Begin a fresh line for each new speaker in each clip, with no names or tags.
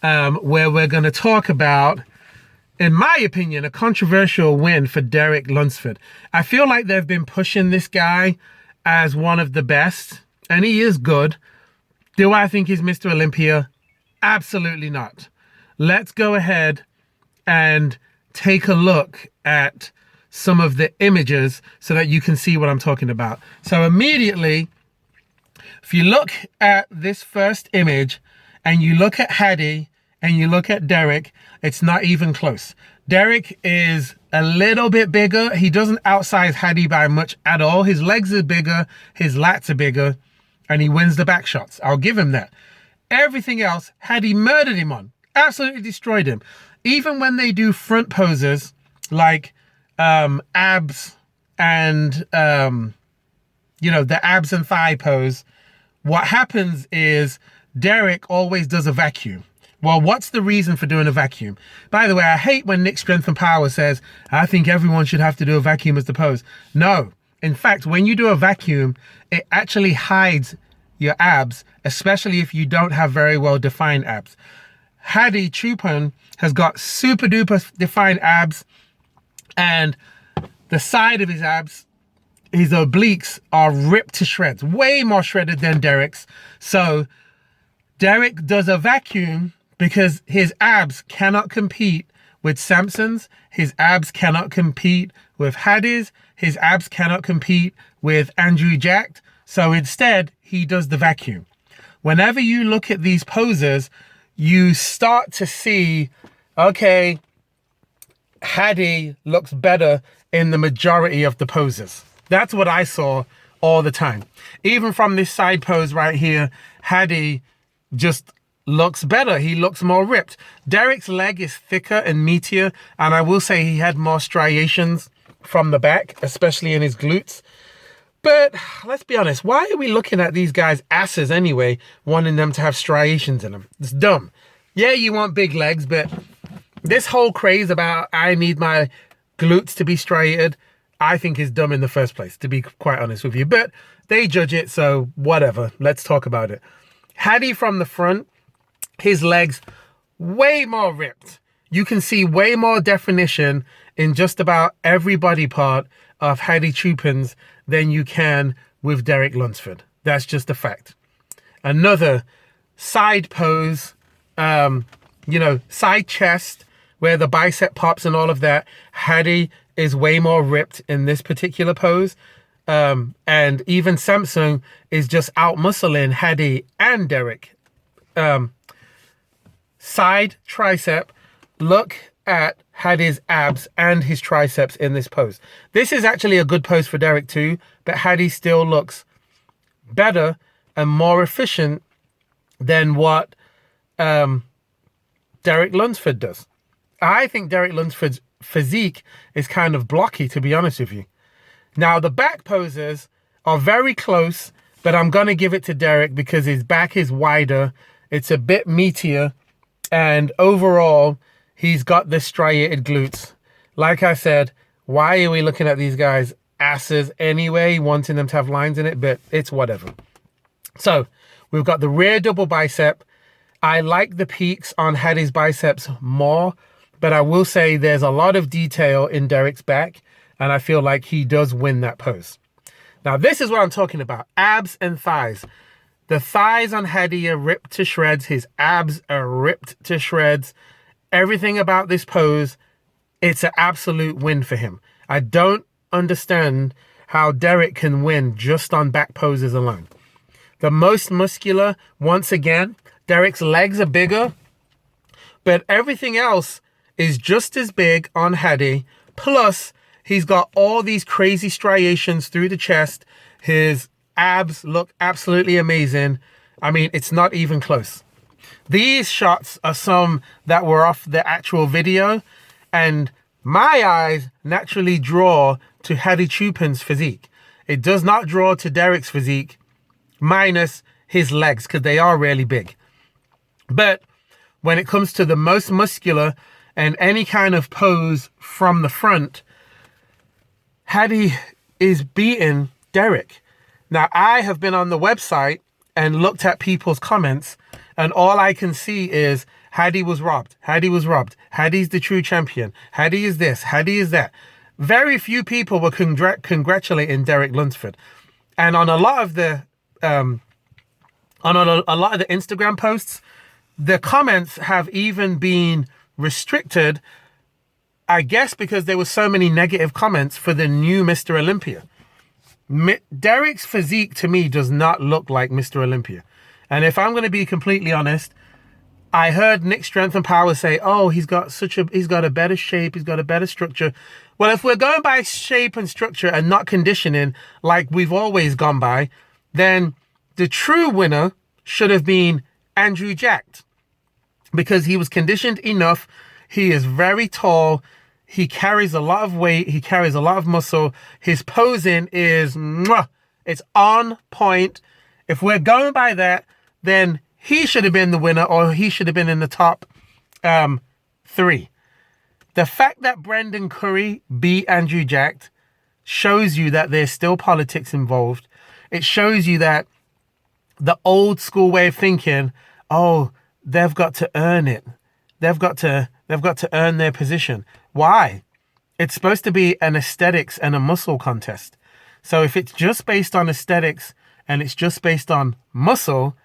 where we're going to talk about, in my opinion, a controversial win for Derek Lunsford. I feel like they've been pushing this guy as one of the best, and he is good. Do I think he's Mr. Olympia? Absolutely not. Let's go ahead and take a look at some of the images so that you can see what I'm talking about. So immediately, if you look at this first image and you look at Hadi and you look at Derek, it's not even close. Derek is a little bit bigger. He doesn't outsize Hadi by much at all. His legs are bigger, his lats are bigger, and he wins the back shots. I'll give him that. Everything else, Hadi murdered him on. Absolutely destroyed him. Even when they do front poses like abs and, you know, the abs and thigh pose, what happens is Derek always does a vacuum. Well, what's the reason for doing a vacuum? By the way, I hate when Nick Strength and Power says, I think everyone should have to do a vacuum as the pose. No. In fact, when you do a vacuum, it actually hides your abs, especially if you don't have very well defined abs. Hadi Choopan has got super duper defined abs, and the side of his abs, his obliques, are ripped to shreds, way more shredded than Derek's. So Derek does a vacuum because his abs cannot compete with Samson's, his abs cannot compete with Hadi's, his abs cannot compete with Andrew Jacked. So instead, he does the vacuum. Whenever you look at these poses, you start to see, okay, Hadi looks better in the majority of the poses. That's what I saw all the time. Even from this side pose right here, Hadi just looks better. He looks more ripped. Derek's leg is thicker and meatier, and I will say he had more striations from the back, especially in his glutes. But let's be honest, why are we looking at these guys' asses anyway, wanting them to have striations in them? It's dumb. Yeah, you want big legs, but this whole craze about I need my glutes to be striated, I think is dumb in the first place, to be quite honest with you. But they judge it, so whatever. Let's talk about it. Hadi from the front, his legs way more ripped. You can see way more definition in just about every body part of Hadi Choopan's than you can with Derek Lunsford. That's just a fact. Another side pose, you know, side chest where the bicep pops and all of that. Hadi is way more ripped in this particular pose. And even Samson is just out muscling Hadi and Derek. Side tricep, look at Hadi's abs and his triceps in this pose. This is actually a good pose for Derek too, but Hadi still looks better and more efficient than what Derek Lunsford does. I think Derek Lunsford's physique is kind of blocky, to be honest with you. Now, the back poses are very close, but I'm going to give it to Derek because his back is wider. It's a bit meatier. And overall, he's got the striated glutes. Like I said, why are we looking at these guys' asses anyway, wanting them to have lines in it? But it's whatever. So we've got the rear double bicep. I like the peaks on Hadi's biceps more, but I will say there's a lot of detail in Derek's back, and I feel like he does win that pose. Now, this is what I'm talking about. Abs and thighs. The thighs on Hadi are ripped to shreds. His abs are ripped to shreds. Everything about this pose, it's an absolute win for him. I don't understand how Derek can win just on back poses alone. The most muscular, once again, Derek's legs are bigger, but everything else is just as big on Hadi. Plus, he's got all these crazy striations through the chest. His abs look absolutely amazing. I mean, it's not even close. These shots are some that were off the actual video, and my eyes naturally draw to Hadi Choopan's physique. It does not draw to Derek's physique, minus his legs, because they are really big. But when it comes to the most muscular and any kind of pose from the front, Hadi is beating Derek. Now, I have been on the website and looked at people's comments, and all I can see is Hadi was robbed. Hadi was robbed. Hadi's the true champion. Hadi is this. Hadi is that. Very few people were congratulating Derek Lunsford. And on a lot of the Instagram posts, the comments have even been restricted, I guess because there were so many negative comments for the new Mr. Olympia. Derek's physique to me does not look like Mr. Olympia. And if I'm going to be completely honest, I heard Nick Strength and Power say, oh, he's got a better shape, he's got a better structure. Well, if we're going by shape and structure and not conditioning like we've always gone by, then the true winner should have been Andrew Jacked, because he was conditioned enough. He is very tall. He carries a lot of weight. He carries a lot of muscle. His posing is, it's on point. If we're going by that, then he should have been the winner, or he should have been in the top 3. The fact that Brendan Curry beat Andrew Jacked shows you that there's still politics involved. It shows you that the old school way of thinking, oh, they've got to earn it. They've got to earn their position. Why? It's supposed to be an aesthetics and a muscle contest. So if it's just based on aesthetics and it's just based on muscle,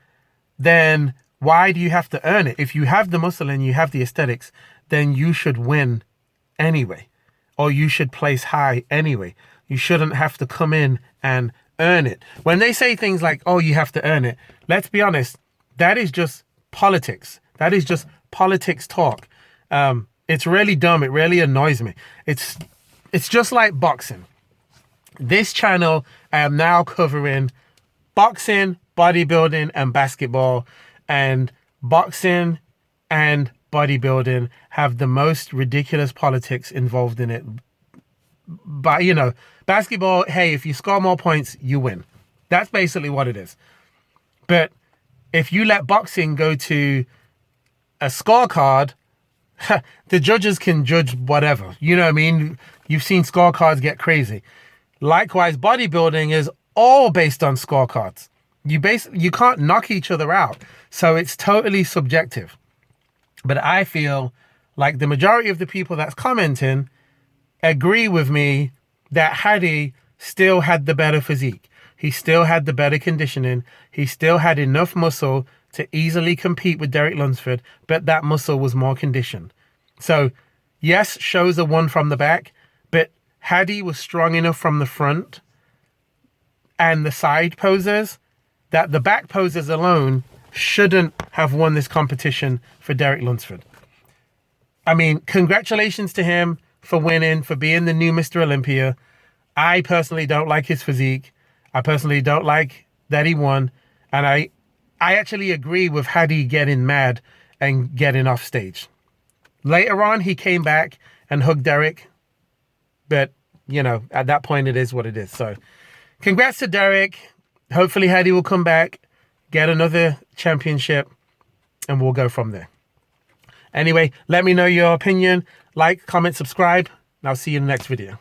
then why do you have to earn it? If you have the muscle and you have the aesthetics, then you should win anyway, or you should place high anyway. You shouldn't have to come in and earn it. When they say things like, oh, you have to earn it, let's be honest, that is just politics. That is just politics talk. It's really dumb. It really annoys me. It's just like boxing. This channel, I am now covering boxing, bodybuilding, and basketball. And boxing and bodybuilding have the most ridiculous politics involved in it. But, basketball, hey, if you score more points, you win. That's basically what it is. But if you let boxing go to a scorecard, the judges can judge whatever. You know what I mean? You've seen scorecards get crazy. Likewise, bodybuilding is all based on scorecards. You can't knock each other out. So it's totally subjective. But I feel like the majority of the people that's commenting agree with me that Hadi still had the better physique. He still had the better conditioning. He still had enough muscle to easily compete with Derek Lunsford, but that muscle was more conditioned. So, yes, shows a won from the back, but Hadi was strong enough from the front and the side posers that the back posers alone shouldn't have won this competition for Derek Lunsford. I mean, congratulations to him for winning, for being the new Mr. Olympia. I personally don't like his physique. I personally don't like that he won. And I actually agree with Hadi getting mad and getting off stage. Later on, he came back and hugged Derek. But, at that point, it is what it is. So, congrats to Derek. Hopefully, Hadi will come back, get another championship, and we'll go from there. Anyway, let me know your opinion. Like, comment, subscribe, and I'll see you in the next video.